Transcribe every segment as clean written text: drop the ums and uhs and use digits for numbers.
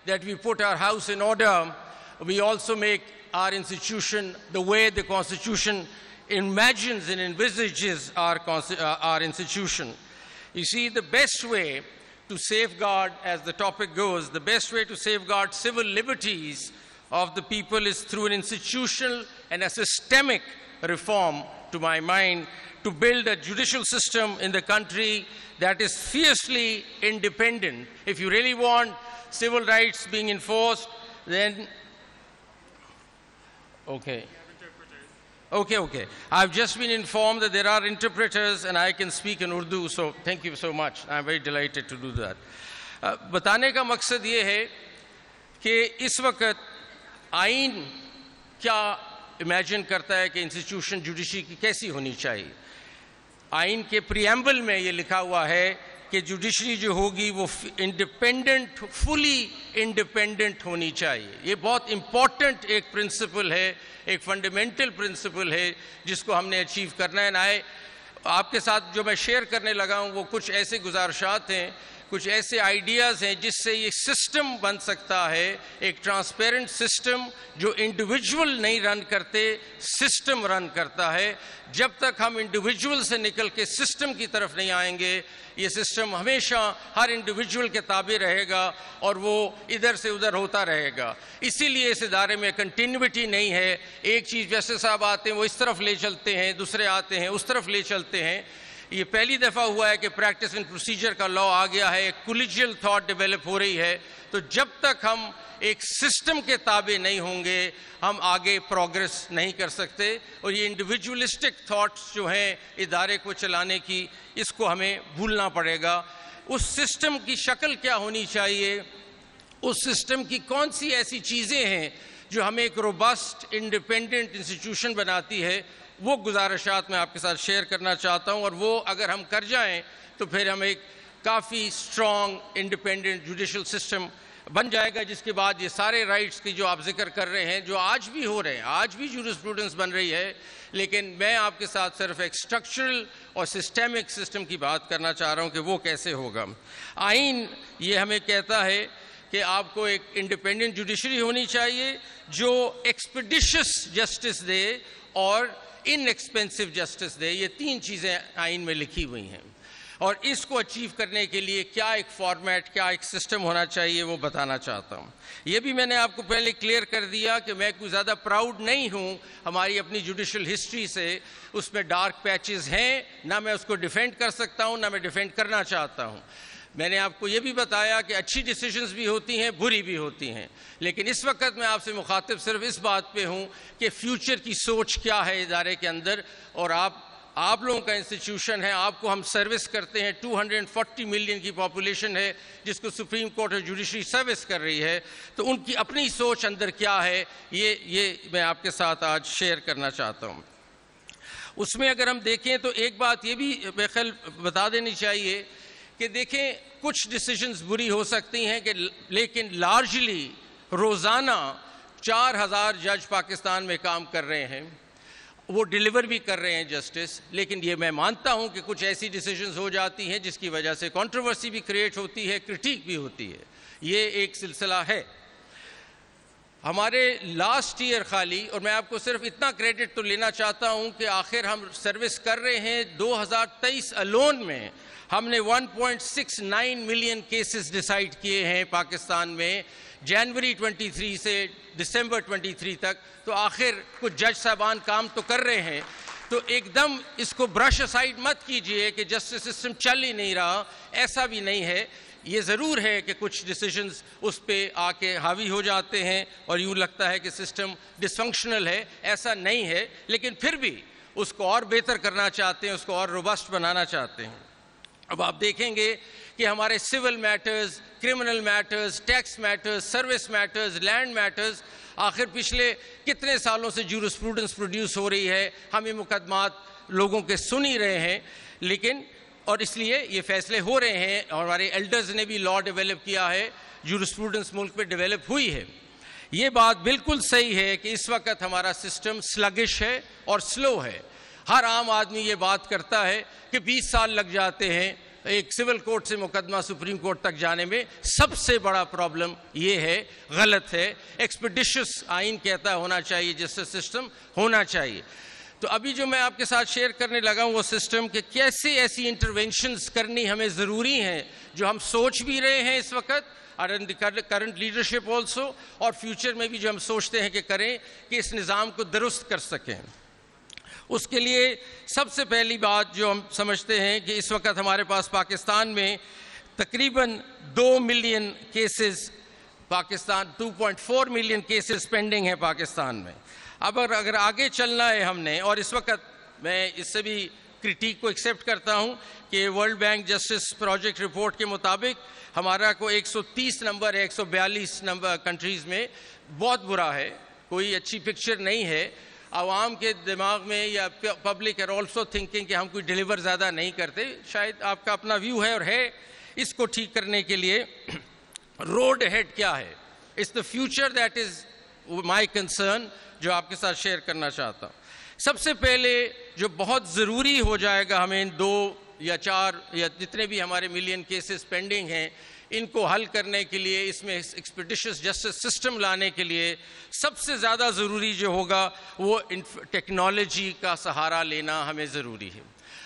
that we put our house in order, we also make our institution the way the Constitution imagines and envisages our institution. You see, the best way to safeguard, as the topic goes, the best way to safeguard civil liberties of the people is through an institutional and a systemic reform, to my mind, to build a judicial system in the country that is fiercely independent. If you really want civil rights being enforced, then Okay. I've just been informed that there are interpreters and I can speak in Urdu, so thank you so much. I'm very delighted to do that. بتانے کا مقصد یہ ہے کہ اس وقت آئین کیا imagine کرتا ہے کہ انسٹیٹیوشن جوڈیشری کی کیسی ہونی چاہیے. آئین کے پریمبل میں یہ لکھا ہوا ہے کہ جوڈیشری جو ہوگی وہ انڈیپینڈنٹ، فلی انڈیپینڈنٹ ہونی چاہیے. یہ بہت امپورٹنٹ ایک پرنسپل ہے، ایک فنڈامنٹل پرنسپل ہے جس کو ہم نے اچیو کرنا ہے. آپ کے ساتھ جو میں شیئر کرنے لگا ہوں وہ کچھ ایسے گزارشات ہیں، کچھ ایسے آئیڈیاز ہیں جس سے یہ سسٹم بن سکتا ہے، ایک ٹرانسپیرنٹ سسٹم جو انڈیویجول نہیں رن کرتے، سسٹم رن کرتا ہے. جب تک ہم انڈیویجول سے نکل کے سسٹم کی طرف نہیں آئیں گے، یہ سسٹم ہمیشہ ہر انڈیویجول کے تابع رہے گا اور وہ ادھر سے ادھر ہوتا رہے گا. اسی لیے اس ادارے میں کنٹینیوٹی نہیں ہے. ایک چیز جیسے صاحب آتے ہیں وہ اس طرف لے چلتے ہیں، دوسرے آتے ہیں اس طرف لے چلتے ہیں. یہ پہلی دفعہ ہوا ہے کہ پریکٹس اینڈ پروسیجر کا لا آ گیا ہے، ایک کولیجیل تھاٹ ڈیولپ ہو رہی ہے. تو جب تک ہم ایک سسٹم کے تابع نہیں ہوں گے ہم آگے پروگرس نہیں کر سکتے. اور یہ انڈیویجولسٹک تھاٹس جو ہیں ادارے کو چلانے کی، اس کو ہمیں بھولنا پڑے گا. اس سسٹم کی شکل کیا ہونی چاہیے، اس سسٹم کی کون سی ایسی چیزیں ہیں جو ہمیں ایک روبسٹ انڈیپینڈنٹ انسٹیٹیوشن بناتی ہے، وہ گزارشات میں آپ کے ساتھ شیئر کرنا چاہتا ہوں. اور وہ اگر ہم کر جائیں تو پھر ہم ایک کافی اسٹرانگ انڈیپینڈنٹ جوڈیشل سسٹم بن جائے گا، جس کے بعد یہ سارے رائٹس کی جو آپ ذکر کر رہے ہیں، جو آج بھی ہو رہے ہیں، آج بھی جورسپروڈنس بن رہی ہے. لیکن میں آپ کے ساتھ صرف ایک اسٹرکچرل اور سسٹمک سسٹم کی بات کرنا چاہ رہا ہوں کہ وہ کیسے ہوگا. آئین یہ ہمیں کہتا ہے کہ آپ کو ایک انڈیپینڈنٹ جوڈیشری ہونی چاہیے جو ایکسپیڈیشس جسٹس دے اور ان ایکسپینسو جسٹس دے. یہ تین چیزیں آئین میں لکھی ہوئی ہیں، اور اس کو اچیو کرنے کے لیے کیا ایک فارمیٹ، کیا ایک سسٹم ہونا چاہیے وہ بتانا چاہتا ہوں. یہ بھی میں نے آپ کو پہلے کلیئر کر دیا کہ میں کوئی زیادہ پراؤڈ نہیں ہوں ہماری اپنی جوڈیشل ہسٹری سے. اس میں ڈارک پیچز ہیں، نہ میں اس کو ڈیفینڈ کر سکتا ہوں نہ میں ڈیفینڈ کرنا چاہتا ہوں. میں نے آپ کو یہ بھی بتایا کہ اچھی ڈیسیژنز بھی ہوتی ہیں، بری بھی ہوتی ہیں. لیکن اس وقت میں آپ سے مخاطب صرف اس بات پہ ہوں کہ فیوچر کی سوچ کیا ہے ادارے کے اندر. اور آپ لوگوں کا انسٹیٹیوشن ہے، آپ کو ہم سروس کرتے ہیں. 240 ملین کی پاپولیشن ہے جس کو سپریم کورٹ اور جوڈیشری سروس کر رہی ہے. تو ان کی اپنی سوچ اندر کیا ہے، یہ میں آپ کے ساتھ آج شیئر کرنا چاہتا ہوں. اس میں اگر ہم دیکھیں تو ایک بات یہ بھی بخل بتا دینی چاہیے کہ دیکھیں کچھ ڈیسیژنز بری ہو سکتی ہیں لیکن لارجلی روزانہ 4000 جج پاکستان میں کام کر رہے ہیں، وہ ڈیلیور بھی کر رہے ہیں جسٹس. لیکن یہ میں مانتا ہوں کہ کچھ ایسی ڈیسیژنز ہو جاتی ہیں جس کی وجہ سے کنٹروورسی بھی کریٹ ہوتی ہے، کرٹیک بھی ہوتی ہے. یہ ایک سلسلہ ہے. ہمارے لاسٹ ایئر خالی، اور میں آپ کو صرف اتنا کریڈٹ تو لینا چاہتا ہوں کہ آخر ہم سروس کر رہے ہیں 2023 الون میں ہم نے 1.69 ملین کیسز ڈیسائیڈ کیے ہیں پاکستان میں، جنوری 23 سے دسمبر 23 تک. تو آخر کچھ جج صاحبان کام تو کر رہے ہیں. تو ایک دم اس کو برش اسائڈ مت کیجئے کہ جسٹس سسٹم چل ہی نہیں رہا، ایسا بھی نہیں ہے. یہ ضرور ہے کہ کچھ ڈیسیژنز اس پہ آ کے حاوی ہو جاتے ہیں اور یوں لگتا ہے کہ سسٹم ڈس فنکشنل ہے. ایسا نہیں ہے، لیکن پھر بھی اس کو اور بہتر کرنا چاہتے ہیں، اس کو اور روبسٹ بنانا چاہتے ہیں. اب آپ دیکھیں گے کہ ہمارے civil matters, criminal matters, tax matters, service matters, land matters, آخر پچھلے کتنے سالوں سے جورسپروڈنس پروڈیوس ہو رہی ہے. ہم یہ مقدمات لوگوں کے سن ہی رہے ہیں، لیکن اور اس لیے یہ فیصلے ہو رہے ہیں اور ہمارے ایلڈرز نے بھی لا ڈیولپ کیا ہے، جورسپروڈنس ملک میں ڈیولپ ہوئی ہے. یہ بات بالکل صحیح ہے کہ اس وقت ہمارا سسٹم سلگش ہے اور سلو ہے. ہر عام آدمی یہ بات کرتا ہے کہ 20 سال لگ جاتے ہیں ایک سول کورٹ سے مقدمہ سپریم کورٹ تک جانے میں سب سے بڑا پرابلم یہ ہے، غلط ہے۔ ایکسپیڈیشس آئین کہتا ہے ہونا چاہیے، جسٹس سسٹم ہونا چاہیے۔ تو ابھی جو میں آپ کے ساتھ شیئر کرنے لگا ہوں وہ سسٹم کہ کیسے ایسی انٹرونشنز کرنی ہمیں ضروری ہیں جو ہم سوچ بھی رہے ہیں اس وقت، اور ان دی کرنٹ لیڈرشپ آلسو، اور فیوچر میں بھی جو ہم سوچتے ہیں کہ کریں کہ اس نظام کو درست کر سکیں۔ اس کے لیے سب سے پہلی بات جو ہم سمجھتے ہیں کہ اس وقت ہمارے پاس پاکستان میں تقریباً 2 million cases, Pakistan 2.4 million cases pending ہیں پاکستان میں۔ اب اگر آگے چلنا ہے ہم نے، اور اس وقت میں اس سے بھی کرٹیک کو ایکسیپٹ کرتا ہوں کہ world bank justice project report کے مطابق ہمارا کو 130 نمبر ہے 142 نمبر کنٹریز میں، بہت برا ہے، کوئی اچھی پکچر نہیں ہے۔ عوام کے دماغ میں یا پبلک are also thinking کہ ہم کوئی ڈیلیور زیادہ نہیں کرتے، شاید آپ کا اپنا ویو ہے اور ہے۔ اس کو ٹھیک کرنے کے لیے روڈ ہیڈ کیا ہے، it's the future that is my concern جو آپ کے ساتھ شیئر کرنا چاہتا ہوں۔ سب سے پہلے جو بہت ضروری ہو جائے گا ہمیں 2 یا 4 یا جتنے بھی ہمارے ملین کیسز پینڈنگ ہیں، ان کو حل کرنے کے لیے، اس میں ایکسپیڈیشس جسٹس سسٹم لانے کے لیے سب سے زیادہ ضروری جو ہوگا وہ ٹیکنالوجی کا سہارا لینا ہمیں ضروری ہے۔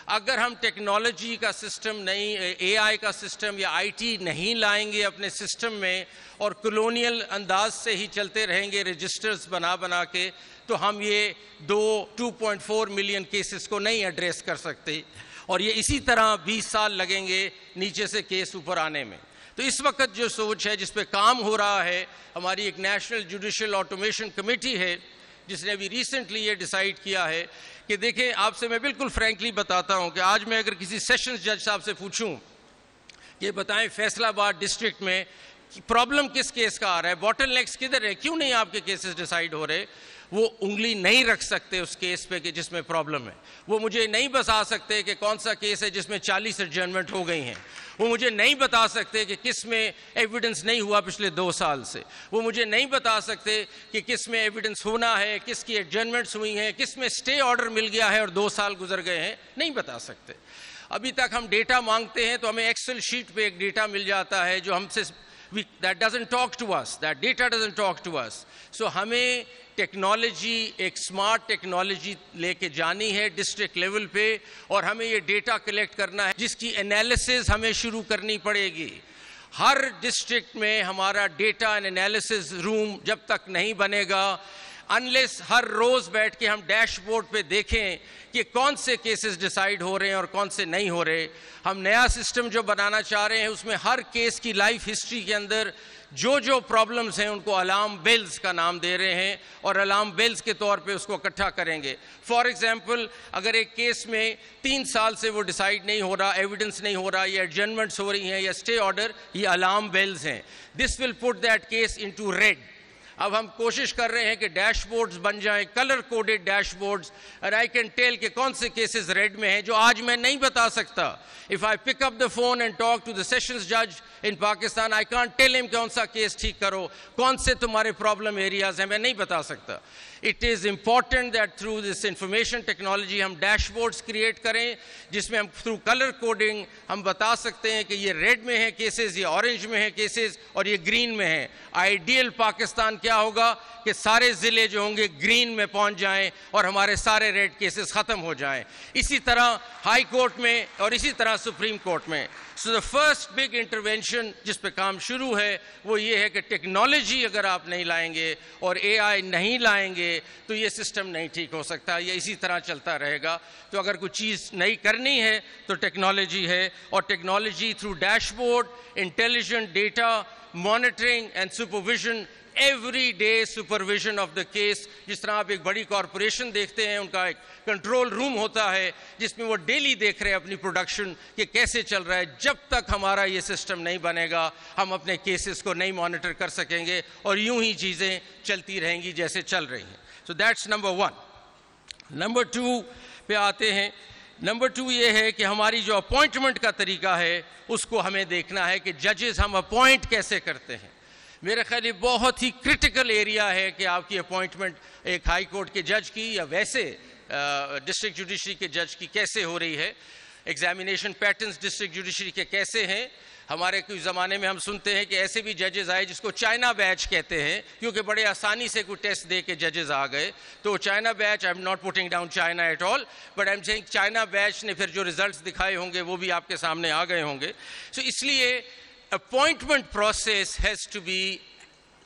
اگر ہم ٹیکنالوجی کا سسٹم نہیں، اے آئی کا سسٹم یا آئی ٹی نہیں لائیں گے اپنے سسٹم میں، اور کلونیل انداز سے ہی چلتے رہیں گے رجسٹرز بنا کے، تو ہم یہ 2.4 ملین کیسز کو نہیں ایڈریس کر سکتے، اور یہ اسی طرح 20 سال لگیں گے نیچے سے کیس اوپر آنے میں۔ تو اس وقت جو سوچ ہے، جس پہ کام ہو رہا ہے، ہماری ایک نیشنل جوڈیشل آٹومیشن کمیٹی ہے جس نے ابھی ریسنٹلی یہ ڈیسائیڈ کیا ہے کہ دیکھیں، آپ سے میں بالکل فرینکلی بتاتا ہوں کہ آج میں اگر کسی سیشنز جج صاحب سے پوچھوں کہ بتائیں فیصل آباد ڈسٹرکٹ میں پرابلم کس کیس کا آ رہا ہے، باٹل نیکس کدھر ہے، کیوں نہیں آپ کے کیسز ڈیسائیڈ ہو رہے، وہ انگلی نہیں رکھ سکتے اس کیس پہ کہ جس میں پرابلم ہے۔ وہ مجھے نہیں بتا سکتے کہ کون سا کیس ہے جس میں 40 ایڈجرنمنٹ ہو گئی ہیں۔ وہ مجھے نہیں بتا سکتے کہ کس میں ایویڈنس نہیں ہوا پچھلے 2 سال سے۔ وہ مجھے نہیں بتا سکتے کہ کس میں ایویڈنس ہونا ہے، کس کی ایڈجرنمنٹس ہوئی ہیں، کس میں اسٹے آرڈر مل گیا ہے اور 2 سال گزر گئے ہیں، نہیں بتا سکتے۔ ابھی تک ہم ڈیٹا مانگتے ہیں تو ہمیں ایکسل شیٹ پہ ایک ڈیٹا مل جاتا ہے جو ہم سے that doesn't talk to us, that data doesn't talk to us. So ہمیں ٹیکنالوجی، ایک سمارٹ ٹیکنالوجی لے کے جانی ہے ڈسٹرکٹ لیول پہ، اور ہمیں یہ ڈیٹا کلیکٹ کرنا ہے جس کی انالیسز ہمیں شروع کرنی پڑے گی۔ ہر ڈسٹرکٹ میں ہمارا ڈیٹا اینڈ انالیسز روم جب تک نہیں بنے گا، انلیس ہر روز بیٹھ کے ہم ڈیش بورڈ پہ دیکھیں کہ کون سے کیسز ڈیسائیڈ ہو رہے ہیں اور کون سے نہیں ہو رہے۔ ہم نیا سسٹم جو بنانا چاہ رہے ہیں اس میں ہر کیس کی لائف ہسٹری کے اندر جو پرابلمز ہیں ان کو الارم بیلز کا نام دے رہے ہیں، اور الارم بیلز کے طور پہ اس کو اکٹھا کریں گے۔ فار ایگزامپل، اگر ایک کیس میں 3 سال سے وہ ڈیسائیڈ نہیں ہو رہا، ایویڈنس نہیں ہو رہا، یا ایڈجرنمنٹس ہو رہی ہیں یا اسٹے آرڈر، یہ الارم بیلز ہیں۔ This will put that case into red. اب ہم کوشش کر رہے ہیں کہ ڈیش بورڈز بن جائیں، کلر کوڈڈ ڈیش بورڈز، اور آئی کین ٹیل کہ کون سے کیسز ریڈ میں ہیں جو آج میں نہیں بتا سکتا۔ If I pick up the phone and talk to the sessions judge in Pakistan, I can't tell him کون سا کیس ٹھیک کرو، کون سے تمہارے پرابلم ایریاز ہیں، میں نہیں بتا سکتا۔ It is important that through this information technology ہم ڈیش بورڈز کریٹ کریں جس میں ہم through color coding ہم بتا سکتے ہیں کہ یہ ریڈ میں ہے کیسز، یہ اورنج میں ہے کیسز، اور یہ گرین میں ہے۔ آئیڈیل پاکستان کیا ہوگا کہ سارے ضلع جو ہوں گے گرین میں پہنچ جائیں اور ہمارے سارے ریڈ کیسز ختم ہو جائیں۔ اسی طرح ہائی کورٹ میں اور اسی طرح سپریم کورٹ میں۔ سو دا فرسٹ بگ انٹروینشن جس پہ کام شروع ہے وہ یہ ہے کہ ٹیکنالوجی اگر آپ نہیں لائیں گے اور اے آئی نہیں لائیں گے تو یہ سسٹم نہیں ٹھیک ہو سکتا، یہ اسی طرح چلتا رہے گا۔ تو اگر کوئی چیز نہیں کرنی ہے تو ٹیکنالوجی ہے، اور technology through dash board, intelligent data, monitoring and supervision, every day supervision of the case. جس طرح آپ ایک بڑی کارپوریشن دیکھتے ہیں، ان کا ایک کنٹرول روم ہوتا ہے جس میں وہ ڈیلی دیکھ رہے ہیں اپنی پروڈکشن کہ کیسے چل رہا ہے۔ جب تک ہمارا یہ سسٹم نہیں بنے گا ہم اپنے کیسز کو نہیں مانیٹر کر سکیں گے، اور یوں ہی چیزیں چلتی رہیں گی جیسے چل رہی ہیں۔ So that's number 1۔ نمبر 2 پہ آتے ہیں۔ نمبر 2 یہ ہے کہ ہماری جو اپوائنٹمنٹ کا طریقہ ہے اس کو ہمیں دیکھنا ہے کہ ججز ہم اپوائنٹ کیسے کرتے ہیں۔ میرے خیال یہ بہت ہی کرٹیکل ایریا ہے کہ آپ کی اپوائنٹمنٹ ایک ہائی کورٹ کے جج کی یا ویسے ڈسٹرکٹ جوڈیشری کے جج کی کیسے ہو رہی ہے۔ ایگزامینیشن پیٹرنز ڈسٹرکٹ جوڈیشری کے کیسے ہیں. ہمارے کچھ زمانے میں ہم سنتے ہیں کہ ایسے بھی ججز آئے جس کو چائنا بیچ کہتے ہیں, کیونکہ بڑے آسانی سے کوئی ٹیسٹ دے کے ججز آ گئے. تو China bench, I'm not putting down China at all, but I'm seeing China bench نے پھر جو ریزلٹس دکھائے ہوں گے وہ بھی آپ کے سامنے آ گئے ہوں گے. سو اس لیے appointment process has to be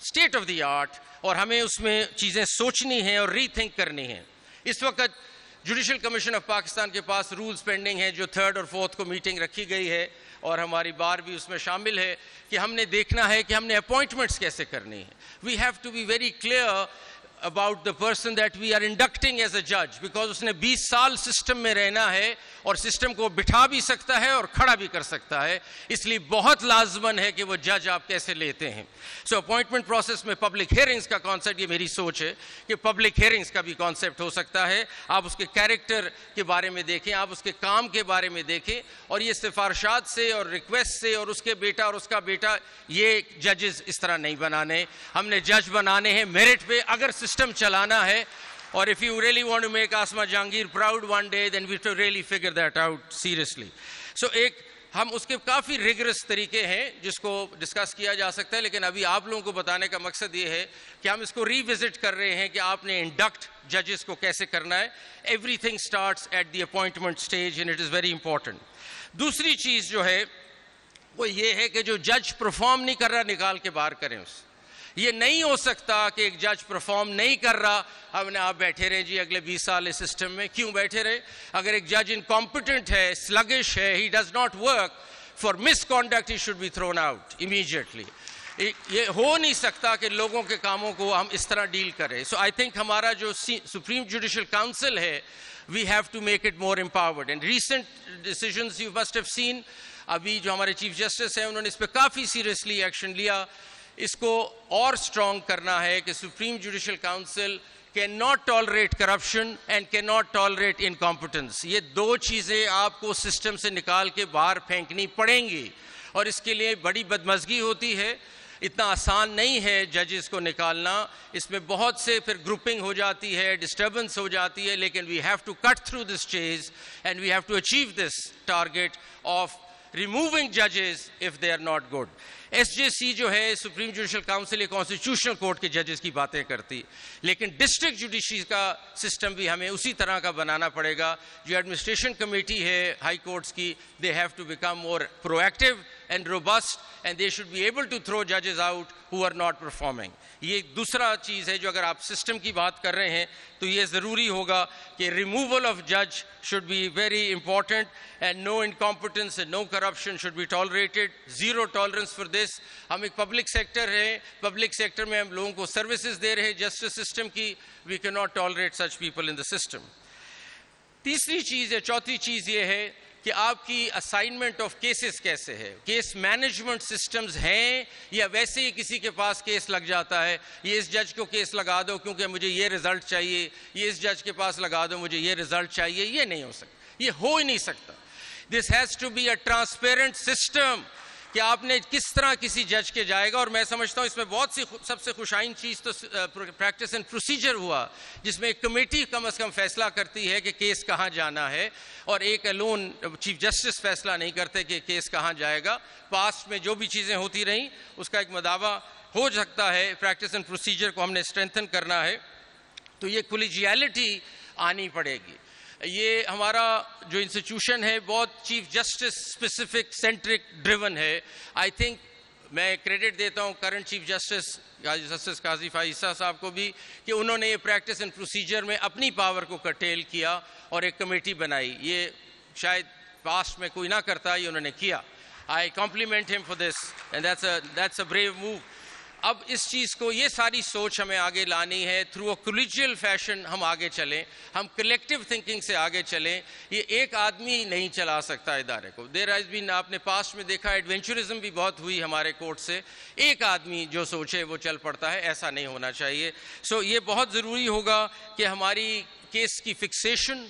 state of the art, اور ہمیں اس میں چیزیں سوچنی ہیں اور ری تھنک کرنی ہیں. اس وقت جوڈیشل کمیشن آف پاکستان کے پاس رولز پینڈنگ ہیں, جو 3rd اور 4th کو میٹنگ رکھی گئی ہے, اور ہماری بار بھی اس میں شامل ہے کہ ہم نے دیکھنا ہے کہ ہم نے اپوائنٹمنٹس کیسے کرنی ہیں. We have to be very clear about the person that we are inducting as a judge, because اس نے 20 سال سسٹم میں رہنا ہے, اور سسٹم کو بٹھا بھی سکتا ہے اور کھڑا بھی کر سکتا ہے. اس لیے بہت لازمن ہے کہ وہ جج آپ کیسے لیتے ہیں. سو اپوائنٹمنٹ پروسیس میں پبلک ہیئرنگز کا کانسیپٹ, یہ میری سوچ ہے کہ پبلک ہیئرنگز کا بھی کانسیپٹ ہو سکتا ہے. آپ اس کے کیریکٹر کے بارے میں دیکھیں, آپ اس کے کام کے بارے میں دیکھیں, اور یہ سفارشات سے اور ریکویسٹ سے اور اس کے بیٹا اور اس کا بیٹا, یہ ججز اس طرح نہیں بنانے. ہم نے جج بنانے ہیں میرٹ پہ, اگر سسٹم چلانا ہے. اور if you really want to make Asma Jahangir proud one day, then we have to really figure that out seriously. So ہم اس کے کافی ریگرس طریقے ہیں جس کو ڈسکس کیا جا سکتا ہے, لیکن ابھی آپ لوگوں کو بتانے کا مقصد یہ ہے کہ ہم اس کو ری وزٹ کر رہے ہیں کہ آپ نے انڈکٹ ججز کو کیسے کرنا ہے. Everything starts at the appointment stage and it is very important. دوسری چیز جو ہے وہ یہ ہے کہ جو جج پرفارم نہیں کر رہا نکال کے باہر کریں اس. یہ نہیں ہو سکتا کہ ایک جج پرفارم نہیں کر رہا, ہم نے آپ بیٹھے رہے جی اگلے 20 سال اس سسٹم میں. کیوں بیٹھے رہے؟ اگر ایک جج انکمپیٹنٹ ہے, سلگش ہے, he does not work, for misconduct he should be thrown out immediately. یہ ہو نہیں سکتا کہ لوگوں کے کاموں کو ہم اس طرح ڈیل کریں. سو آئی تھنک ہمارا جو سپریم جوڈیشل کاؤنسل ہے, we have to make it more empowered. And recent decisions you must have seen, ابھی جو ہمارے چیف جسٹس ہیں انہوں نے اس پہ کافی سیریسلی ایکشن لیا. اس کو اور اسٹرانگ کرنا ہے کہ supreme judicial council can not tolerate corruption and can not tolerate incompetence. یہ دو چیزیں آپ کو سسٹم سے نکال کے باہر پھینکنی پڑیں گی, اور اس کے لیے بڑی بدمزگی ہوتی ہے. اتنا آسان نہیں ہے ججز کو نکالنا, اس میں بہت سے پھر گروپنگ ہو جاتی ہے, ڈسٹربنس ہو جاتی ہے. لیکن we have to cut through this چیز and we have to achieve this target of removing judges if they are not good. SJC جو ہے سپریم جوڈیشل کاؤنسل, یہ کانسٹیٹیوشنل کورٹ کے ججز کی باتیں کرتی, لیکن ڈسٹرکٹ جوڈیشری کا سسٹم بھی ہمیں اسی طرح کا بنانا پڑے گا. جو ایڈمنسٹریشن کمیٹی ہے ہائی کورٹس کی, they have to become more proactive and robust, and they should be able to throw judges out who are not performing. یہ دوسرا چیز ہے جو اگر آپ سسٹم کی بات کر رہے ہیں تو یہ ضروری ہوگا کہ ریموول آف جج should be very important, and no incompetence and no corruption should be tolerated. Zero tolerance for this. ہم ایک پبلک سیکٹر ہے, پبلک سیکٹر میں ہم لوگوں کو سروسز دے رہے ہیں جسٹس سسٹم کی. We cannot tolerate such people in the system. تیسری چیز ہے, چوتھی چیز یہ ہے کہ آپ کی اسائنمنٹ آف کیسز کیسے ہے. کیس مینجمنٹ سسٹمز ہیں یا ویسے ہی کسی کے پاس کیس لگ جاتا ہے, یہ اس جج کو کیس لگا دو کیونکہ مجھے یہ رزلٹ چاہیے, یہ اس جج کے پاس لگا دو مجھے یہ رزلٹ چاہیے. یہ نہیں ہو سکتا, یہ ہو ہی نہیں سکتا. This has to be a transparent system کہ آپ نے کس طرح کسی جج کے جائے گا. اور میں سمجھتا ہوں اس میں بہت سی سب سے خوشائن چیز تو پریکٹس اینڈ پروسیجر ہوا, جس میں ایک کمیٹی کم از کم فیصلہ کرتی ہے کہ کیس کہاں جانا ہے, اور ایک الون چیف جسٹس فیصلہ نہیں کرتے کہ کیس کہاں جائے گا. پاسٹ میں جو بھی چیزیں ہوتی رہیں اس کا ایک مداوع ہو سکتا ہے. پریکٹس اینڈ پروسیجر کو ہم نے اسٹرینتھن کرنا ہے, تو یہ کولیجیلٹی آنی پڑے گی. یہ ہمارا جو انسٹیٹیوشن ہے بہت chief justice specific centric driven ہے. آئی تھنک میں کریڈٹ دیتا ہوں کرنٹ چیف جسٹس قاضی فائزہ صاحب کو بھی کہ انہوں نے یہ پریکٹس اینڈ پروسیجر میں اپنی پاور کو کرٹیل کیا اور ایک کمیٹی بنائی. یہ شاید پاسٹ میں کوئی نہ کرتا, یہ انہوں نے کیا. آئی کمپلیمنٹ ہم for this, and that's a brave move. اب اس چیز کو, یہ ساری سوچ ہمیں آگے لانی ہے. تھرو اے کولیجیل فیشن ہم آگے چلیں, ہم کلیکٹیو تھنکنگ سے آگے چلیں. یہ ایک آدمی نہیں چلا سکتا ادارے کو. دیر ہیز بین, آپ نے پاسٹ میں دیکھا ایڈونچرزم بھی بہت ہوئی ہمارے کورٹ سے. ایک آدمی جو سوچے وہ چل پڑتا ہے, ایسا نہیں ہونا چاہیے. سو یہ بہت ضروری ہوگا کہ ہماری کیس کی فکسیشن,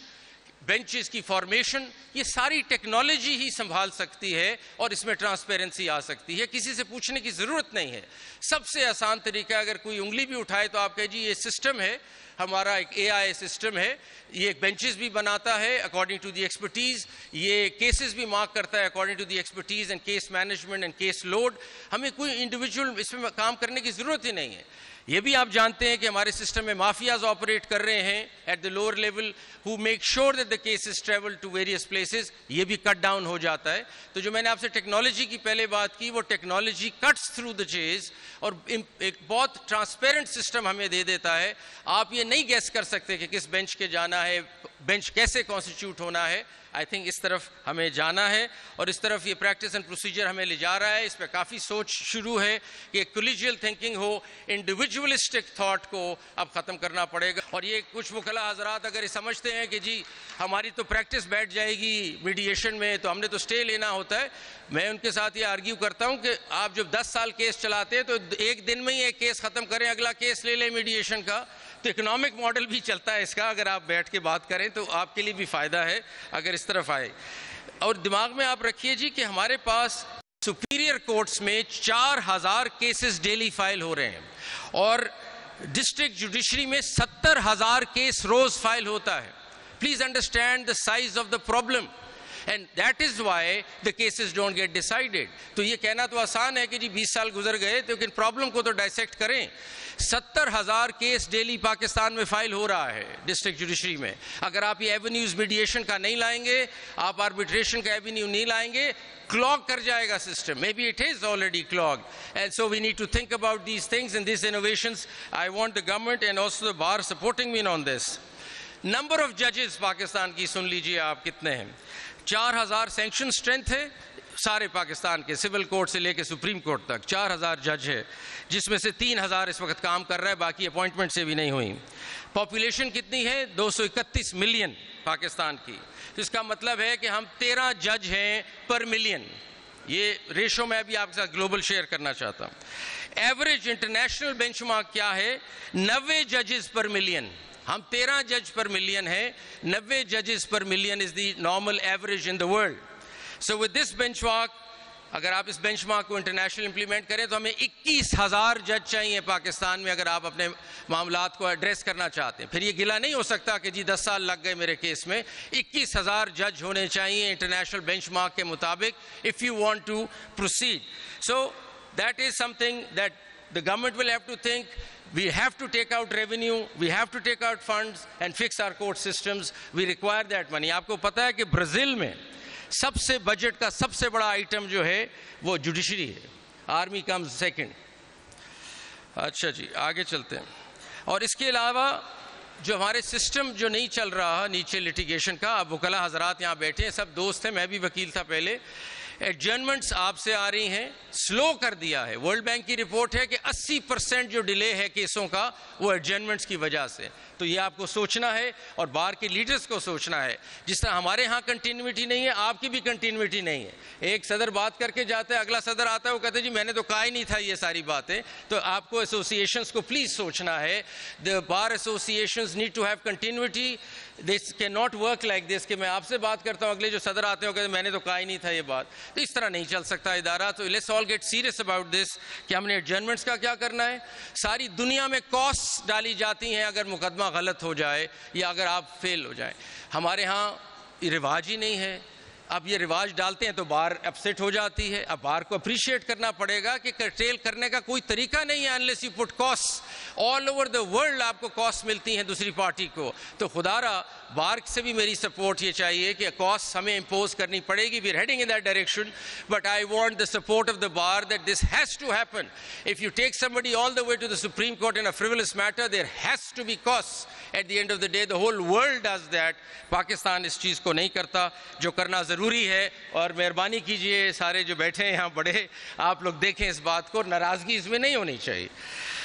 بینچز کی فارمیشن, یہ ساری ٹیکنالوجی ہی سنبھال سکتی ہے, اور اس میں ٹرانسپیرنسی آ سکتی ہے. کسی سے پوچھنے کی ضرورت نہیں ہے. سب سے آسان طریقہ, اگر کوئی انگلی بھی اٹھائے تو آپ کہے جی یہ سسٹم ہے, ہمارا ایک AI سسٹم ہے, یہ ایک بینچز بھی بناتا ہے اکارڈنگ ٹو دی ایکسپرٹیز, یہ کیسز بھی مارک کرتا ہے according to the expertise and case management and case load. ہمیں کوئی انڈیویجول اس میں کام کرنے کی ضرورت ہی نہیں ہے. یہ بھی آپ جانتے ہیں کہ ہمارے سسٹم میں مافیاز آپریٹ کر رہے ہیں at the lower level who make sure that the cases travel to various places. یہ بھی کٹ ڈاؤن ہو جاتا ہے. تو جو میں نے آپ سے ٹیکنالوجی کی پہلے بات کی, وہ ٹیکنالوجی کٹس تھرو دا چیز اور ایک بہت ٹرانسپیرنٹ سسٹم ہمیں دے دیتا ہے. آپ یہ نہیں گیس کر سکتے کہ کس بینچ کے جانا ہے, بینچ کیسے کانسٹیٹیوٹ ہونا ہے. آئی تھنک اس طرف ہمیں جانا ہے اور اس طرف یہ پریکٹس اینڈ پروسیجر ہمیں لے جا رہا ہے. اس پہ کافی سوچ شروع ہے کہ کولیجیل تھنکنگ ہو, انڈیویجولسٹک تھاٹ کو اب ختم کرنا پڑے گا. اور یہ کچھ وکلا حضرات اگر یہ سمجھتے ہیں کہ جی ہماری تو پریکٹس بیٹھ جائے گی میڈیشن میں تو ہم نے تو اسٹے لینا ہوتا ہے, میں ان کے ساتھ یہ آرگیو کرتا ہوں کہ آپ جب 10 سال کیس چلاتے ہیں تو ایک دن میں ہی ایک کیس ختم کریں, اگلا کیس لے لیں میڈیشن کا. تو اکنامک ماڈل بھی چلتا ہے اس کا, اگر آپ بیٹھ کے بات کریں تو آپ کے لیے بھی فائدہ ہے اگر اس طرف آئے. اور دماغ میں آپ رکھیے جی کہ ہمارے پاس سپیریئر کورٹس میں 4000 کیسز ڈیلی فائل ہو رہے ہیں اور ڈسٹرکٹ جوڈیشری میں 70,000 کیس روز فائل ہوتا ہے. Please understand the size of the problem and that is why the cases don't get decided. تو یہ کہنا تو آسان ہے کہ جی 20 سال گزر گئے, لیکن پرابلم کو تو ڈائسیکٹ کریں. 70,000 کیس ڈیلی پاکستان میں فائل ہو رہا ہے ڈسٹرکٹ جوڈیشری میں. اگر آپ یہ ایونیوز میڈیشن کا نہیں لائیں گے, آپ آربیٹریشن کا ایونیو نہیں لائیں گے, clog کر جائے گا system. Maybe it is already clogged. And so we need to think about these things and these innovations. I want the government and also the bar supporting me on this. Number of judges Pakistan کی سن لیجئے آپ کتنے ہیں. 4,000 sanction strength ہے سارے پاکستان کے, civil court سے لے کے سپریم کورٹ تک 4,000 جج ہے, جس میں سے 3,000 اس وقت کام کر رہا ہے, باقی اپوائنٹمنٹ سے بھی نہیں ہوئی. پاپولیشن کتنی ہے؟ 231 ملین پاکستان کی. اس کا مطلب ہے کہ ہم 13 جج ہیں پر ملین. یہ ریشو میں ابھی آپ کے ساتھ گلوبل شیئر کرنا چاہتا ہوں. ایوریج انٹرنیشنل بینچ مارک کیا ہے؟ 90 ججز پر ملین. ہم 13 جج پر ملین ہیں, 90 ججز پر million is the normal average in the world. So with this benchmark, اگر آپ اس بینچ مارک کو انٹرنیشنل امپلیمنٹ کریں تو ہمیں 21,000 جج چاہیے پاکستان میں اگر آپ اپنے معاملات کو ایڈریس کرنا چاہتے ہیں. پھر یہ گلا نہیں ہو سکتا کہ جی 10 سال لگ گئے میرے کیس میں. 21,000 جج ہونے چاہیے انٹرنیشنل بینچ مارک کے مطابق if you want to proceed. So that is something that the government will have to think. We have to take out revenue, we have to take out funds and fix our court systems. We require that money. آپ کو پتا ہے کہ Brazil میں سب سے budget کا سب سے بڑا آئٹم جو ہے وہ جوڈیشری ہے. Army comes second. اچھا جی آگے چلتے ہیں. اور اس کے علاوہ جو ہمارے سسٹم جو نہیں چل رہا نیچے لٹیگیشن کا, اب وکلا حضرات یہاں بیٹھے ہیں, سب دوست ہیں, میں بھی وکیل تھا پہلے. ایڈجرنمنٹس آپ سے آ رہی ہیں, سلو کر دیا ہے. ورلڈ بینک کی رپورٹ ہے کہ 80% جو ڈیلے ہے کیسوں کا وہ ایڈجرنمنٹس کی وجہ سے. تو یہ آپ کو سوچنا ہے اور بار کے لیڈرز کو سوچنا ہے. جس طرح ہمارے ہاں کنٹینیوٹی نہیں ہے, آپ کی بھی کنٹینیوٹی نہیں ہے. ایک صدر بات کر کے جاتا ہے, اگلا صدر آتا ہے, وہ کہتے ہیں جی میں نے تو کہا ہی نہیں تھا یہ ساری باتیں. تو آپ کو ایسوسیشنز کو پلیز سوچنا ہے. the bar associations need to have continuity. This cannot work like this کہ میں آپ سے بات کرتا ہوں, اگلے جو صدر آتے ہیں وہ کہتے ہیں میں نے تو کہا ہی نہیں تھا یہ بات. تو اس طرح نہیں چل سکتا ادارہ. تو let's all get serious about this کہ ہم نے ایڈجرنمنٹس کا کیا کرنا ہے. ساری دنیا میں کاسٹ ڈالی جاتی ہیں اگر مقدمہ غلط ہو جائے یا اگر آپ فیل ہو جائیں. ہمارے ہاں یہ رواج ہی نہیں ہے. اب یہ رواج ڈالتے ہیں تو بار اپسیٹ ہو جاتی ہے. اب بار کو اپریشیٹ کرنا پڑے گا کہ کرٹیل کرنے کا کوئی طریقہ نہیں ہے unless you put costs. all over the world آپ کو کاسٹ ملتی ہیں دوسری پارٹی کو. تو خدا را بار سے بھی میری سپورٹ یہ چاہیے کہ کاسٹ ہمیں امپوز کرنی پڑے گی. we are heading in that direction but I want the support of the bar that this has to happen. if you take somebody all the way to the Supreme Court in a frivolous matter, there has to be costs. at the end of the day the whole world does that. Pakistan اس چیز کو نہیں کرتا جو کرنا ضروری ہے. اور مہربانی کیجئے سارے جو بیٹھے ہیں یہاں بڑے, آپ لوگ دیکھیں اس بات کو, ناراضگی اس میں نہیں ہونی چاہیے.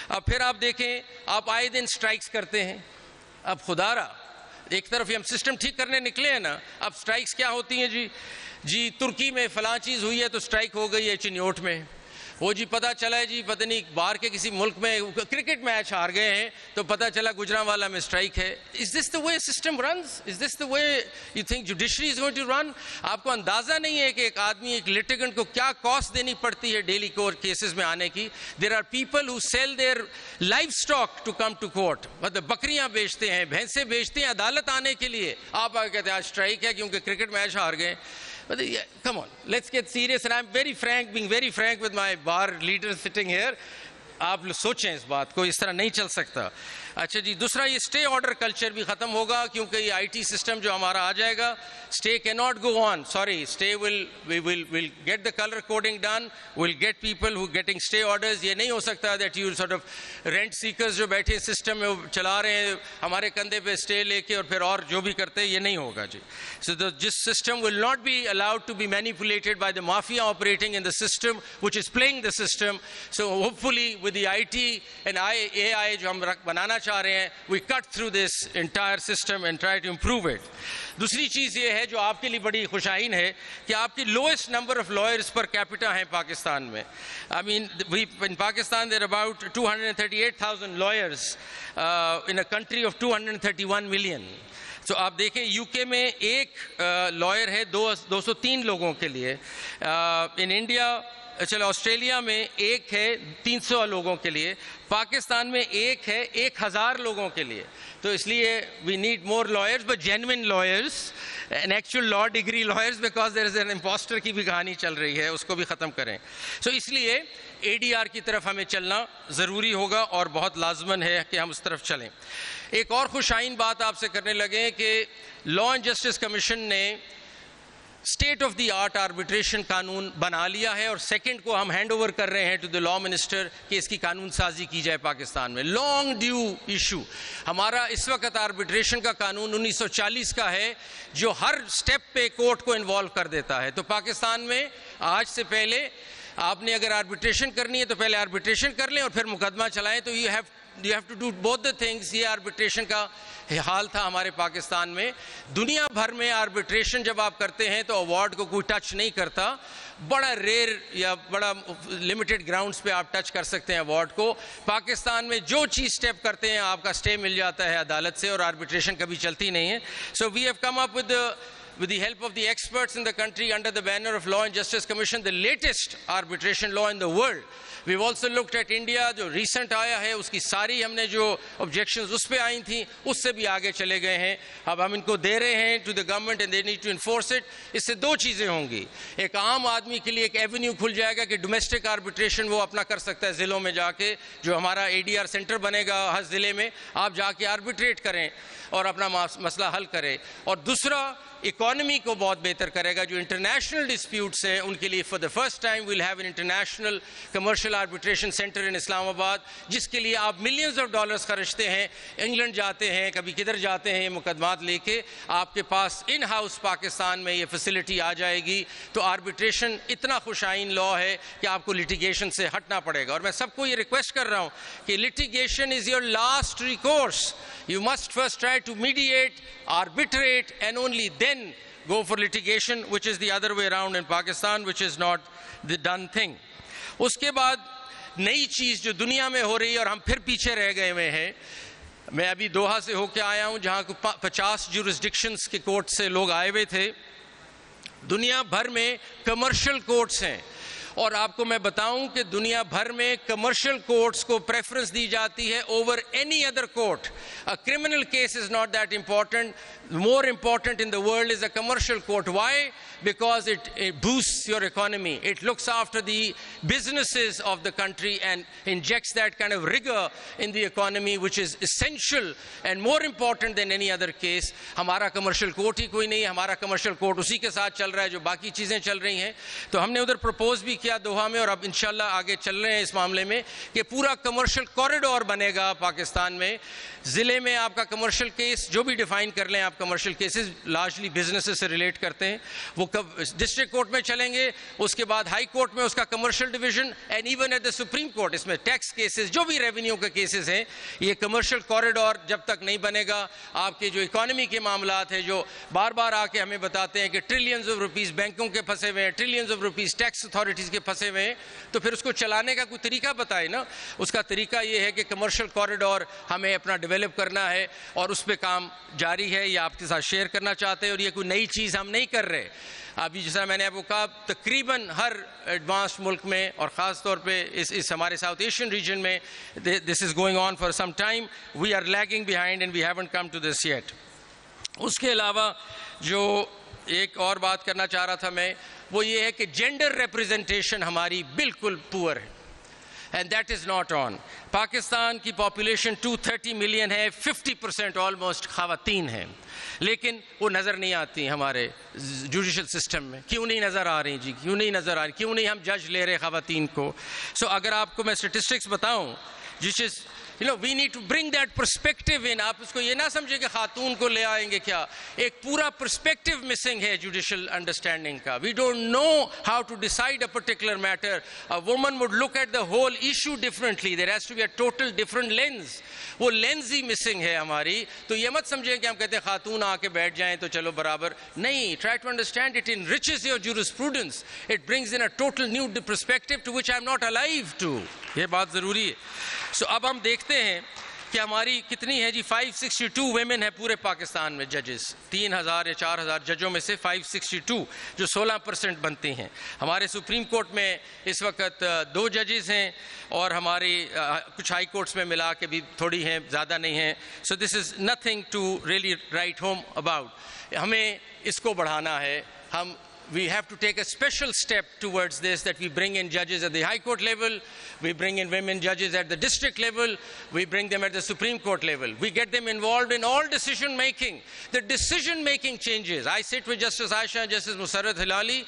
اب پھر آپ دیکھیں آپ آئے دن سٹرائکس کرتے ہیں. اب خدا را ایک طرف ہم سسٹم ٹھیک کرنے نکلے ہیں نا, اب سٹرائکس کیا ہوتی ہیں جی ترکی میں فلاں چیز ہوئی ہے تو سٹرائک ہو گئی ہے چنیوٹ میں. وہ جی پتہ چلا ہے جی پتہ نہیں باہر کے کسی ملک میں کرکٹ میچ ہار گئے ہیں تو پتہ چلا گجرانوالہ میں اسٹرائک ہے. Is this the way system runs? Is this the way you think judiciary is going to run? آپ کو اندازہ نہیں ہے کہ ایک آدمی ایک لٹیگنٹ کو کیا کاسٹ دینی پڑتی ہے ڈیلی کورٹ کیسز میں آنے کی. There are people who sell their livestock to come to court. مطلب بکریاں بیچتے ہیں, بھینسیں بیچتے ہیں عدالت آنے کے لیے. آپ آگے کہتے ہیں آج اسٹرائک ہے کیونکہ کرکٹ میچ ہار گئے. Come on, let's get serious, and I'm very frank, being very frank with my bar leaders sitting here. آپ سوچیں اس بات کو, اس طرح نہیں چل سکتا. اچھا جی, دوسرا یہ اسٹے آرڈر کلچر بھی ختم ہوگا کیونکہ یہ آئی ٹی سسٹم جو ہمارا آ جائے گا. اسٹے کی not go on, sorry, stay will get the colour coding done, will get people who getting stay orders. یہ نہیں ہو سکتا that you sort of rent seekers جو بیٹھے سسٹم میں چلا رہے ہیں ہمارے کندھے پہ اسٹے لے کے اور پھر اور جو بھی کرتے ہیں, یہ نہیں ہوگا جی. سو جس system will not be allowed to be manipulated by the mafia operating in the system which is playing the system. So hopefully with the I T and A I جو ہم بنانا چاہ رہے ہیں, we cut through this entire system and try to improve it. دوسری چیز یہ ہے جو آپ کے لیے بڑی خوشائن ہے کہ آپ کی lowest number of lawyers per capita ہیں پاکستان میں. I mean, in Pakistan there are about 238,000 lawyers in a country of 231 million. تو آپ دیکھیں یو کے میں ایک لائر ہے 203 لوگوں کے لیے. ان انڈیا, چلو آسٹریلیا میں ایک ہے 300 لوگوں کے لیے, پاکستان میں ایک ہے 1000 لوگوں کے لیے. تو اس لیے we need more lawyers, but genuine lawyers and actual law degree lawyers, because there is an impostor کی بھی کہانی چل رہی ہے, اس کو بھی ختم کریں. سو اس لیے اے ڈی آر کی طرف ہمیں چلنا ضروری ہوگا اور بہت لازمن ہے کہ ہم اس طرف چلیں. ایک اور خوشائن بات آپ سے کرنے لگے کہ لا اینڈ جسٹس کمیشن نے state of the art arbitration قانون بنا لیا ہے, اور سیکنڈ کو ہم ہینڈ اوور کر رہے ہیں ٹو دی لا منسٹر کہ اس کی قانون سازی کی جائے پاکستان میں. Long due issue. ہمارا اس وقت آربیٹریشن کا قانون 1940 کا ہے جو ہر سٹیپ پہ کورٹ کو انوالو کر دیتا ہے. تو پاکستان میں آج سے پہلے آپ نے اگر آربیٹریشن کرنی ہے تو پہلے آربیٹریشن کر لیں اور پھر مقدمہ چلائیں. تو you have to do both the things. یہ آربیٹریشن کا حال تھا ہمارے پاکستان میں. دنیا بھر میں آربیٹریشن جب آپ کرتے ہیں تو اوارڈ کو کوئی ٹچ نہیں کرتا. بڑا ریئر یا بڑا لمیٹڈ گراؤنڈز پہ آپ ٹچ کر سکتے ہیں اوارڈ کو. پاکستان میں جو چیز سٹیپ کرتے ہیں آپ کا سٹے مل جاتا ہے عدالت سے, اور آربیٹریشن کبھی چلتی نہیں ہے. So we have come up with the help of the experts in the country under the banner of Law and Justice Commission, the latest arbitration law in the world. We've also looked at India, جو recent آیا ہے اس کی ساری ہم نے جو objections اس پہ آئی تھیں اس سے بھی آگے چلے گئے ہیں. اب ہم ان کو دے رہے ہیں to the government and they need to enforce it. اس سے دو چیزیں ہوں گی. ایک عام آدمی کے لیے ایک ایونیو کھل جائے گا کہ ڈومیسٹک آربیٹریشن وہ اپنا کر سکتا ہے ضلعوں میں جا کے, جو ہمارا اے ڈی آر سینٹر بنے گا ہر ضلع میں, آپ جا کے آربیٹریٹ کریں اور اپنا مسئلہ حل کریں. اور دوسرا اکانومی کو بہت بہتر کرے گا. جو انٹرنیشنل ڈسپیوٹس ہیں ان کے لیے for the first time we'll have an international commercial arbitration centre in Islamabad, جس کے لیے آپ ملینز آف ڈالرز خرچتے ہیں, انگلینڈ جاتے ہیں, کبھی کدھر جاتے ہیں, مقدمات لے کے آپ کے پاس ان ہاؤس پاکستان میں یہ فیسلٹی آ جائے گی. تو آربیٹریشن اتنا خوشائن لا ہے کہ آپ کو لٹیگیشن سے ہٹنا پڑے گا. اور میں سب کو یہ ریکویسٹ کر رہا ہوں کہ litigation is your last recourse. You must first try to mediate, arbitrate, and only then go for litigation, which is the other way around in Pakistan, which is not the done thing. اس کے بعد نئی چیز جو دنیا میں ہو رہی ہے اور ہم پھر پیچھے رہ گئے ہوئے ہیں. میں ابھی دوحہ سے ہو کے آیا ہوں جہاں 50 جورسڈکشنز کے کورٹ سے لوگ آئے ہوئے تھے. دنیا بھر میں کمرشل کورٹس ہیں, اور آپ کو میں بتاؤں کہ دنیا بھر میں کمرشل کورٹس کو پریفرنس دی جاتی ہے over any other court. A criminal case is not that important. More important in the world is a commercial court. Why? Because it boosts your economy. It looks after the businesses of the country and injects that kind of rigor in the economy, which is essential and more important than any other case. ہمارا commercial court ہی کوئی نہیں ہے. ہمارا commercial court اسی کے ساتھ چل رہا ہے جو باقی چیزیں چل رہی ہیں. تو ہم نے ادھر پرپوز بھی کیا دوحہ میں, اور اب انشاءاللہ آگے چل رہے ہیں اس معاملے میں کہ پورا کمرشل کوریڈور بنے گا پاکستان میں. ضلع میں آپ کا کمرشل کیس جو بھی ڈیفائن کر لیں آپ, کمرشل کیسز لارجلی بزنسز سے ریلیٹ کرتے ہیں, وہ ڈسٹرکٹ کورٹ میں چلیں گے, اس کے بعد ہائی کورٹ میں اس کا commercial division, and even at the supreme court اس میں ٹیکس کیسز جو بھی ریونیو کے کیسز ہیں. یہ کمرشل کوریڈور جب تک نہیں بنے گا, آپ کے جو اکانومی کے معاملات ہیں جو بار بار آ کے ہمیں بتاتے ہیں کہ ٹریلینز آف روپیز بینکوں کے پھنسے ہوئے ہیں, trillions of rupees tax authorities کے پھنسے ہوئے ہیں تو پھر اس کو چلانے کا کوئی طریقہ بتائے نا. اس کا طریقہ یہ ہے کہ کمرشل کوریڈور ہمیں اپنا ڈیولپ کرنا ہے اور اس پہ کام جاری ہے, یہ آپ کے ساتھ شیئر کرنا چاہتے ہیں. اور یہ کوئی نئی چیز ہم نہیں کر رہے. ابھی جیسا میں نے آپ کو کہا, تقریباً ہر ایڈوانسڈ ملک میں اور خاص طور پہ اس ہمارے ساؤتھ ایشین ریجن میں this is going on for some time. We are lagging behind and we haven't come to this yet. اس کے علاوہ جو ایک اور بات کرنا چاہ رہا تھا میں, وہ یہ ہے کہ جینڈر ریپرزنٹیشن ہماری بالکل پور ہے, and that is not on. Pakistan کی پاپولیشن 230 ملین ہے, 50% آلموسٹ خواتین ہیں, لیکن وہ نظر نہیں آتی ہمارے جوڈیشل سسٹم میں. کیوں نہیں نظر آ رہی جی, کیوں نہیں نظر آ رہی, کیوں نہیں ہم جج لے رہے خواتین کو؟ سو اگر آپ کو میں اسٹیٹسٹکس بتاؤں, جس از we need to bring that perspective in. آپ اس کو یہ نہ سمجھے کہ خاتون کو لے آئیں گے کیا, ایک پورا perspective missing ہے جوڈیشل انڈرسٹینڈنگ کا. We don't know how to decide a particular matter. A woman would look at the whole issue differently. There has to be a total different lens. وہ lens ہی missing ہے ہماری. تو یہ مت سمجھیں کہ ہم کہتے ہیں خاتون آ کے بیٹھ جائیں تو چلو برابر نہیں. Try to understand it enriches your jurisprudence. It brings in a total new perspective to which I am not alive to. یہ بات ضروری ہے. سو اب ہم دیکھتے ہیں کہ ہماری کتنی ہے جی, 562 ویمن ہے پورے پاکستان میں ججز. 3000 یا 4000 ججوں میں سے 562 جو 16% بنتی ہیں. ہمارے سپریم کورٹ میں اس وقت 2 ججز ہیں, اور ہماری کچھ ہائی کورٹس میں ملا کے بھی تھوڑی ہیں, زیادہ نہیں ہیں. So this is nothing to really write home about. ہمیں اس کو بڑھانا ہے. We have to take a special step towards this, that we bring in judges at the High Court level, we bring in women judges at the district level, we bring them at the Supreme Court level. We get them involved in all decision making. The decision making changes. I sit with Justice Aisha and Justice Musarrat Hilali.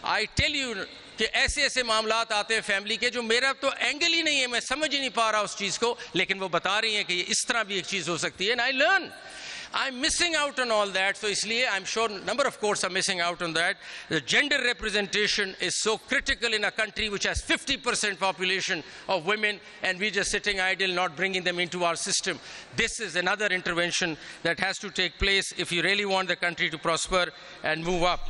I tell you کہ ایسے ایسے معاملات آتے ہیں family کے جو میرا تو اینگل ہی نہیں ہے, میں سمجھ ہی نہیں پا رہا اس چیز کو, لیکن وہ بتا رہی ہیں کہ یہ اس طرح بھی ایک چیز ہو سکتی ہے. And I learn. I'm missing out on all that. So isliye I'm sure number of courts are missing out on that. The gender representation is so critical in a country which has 50% population of women, and we're just sitting idle, not bringing them into our system. This is another intervention that has to take place if you really want the country to prosper and move up.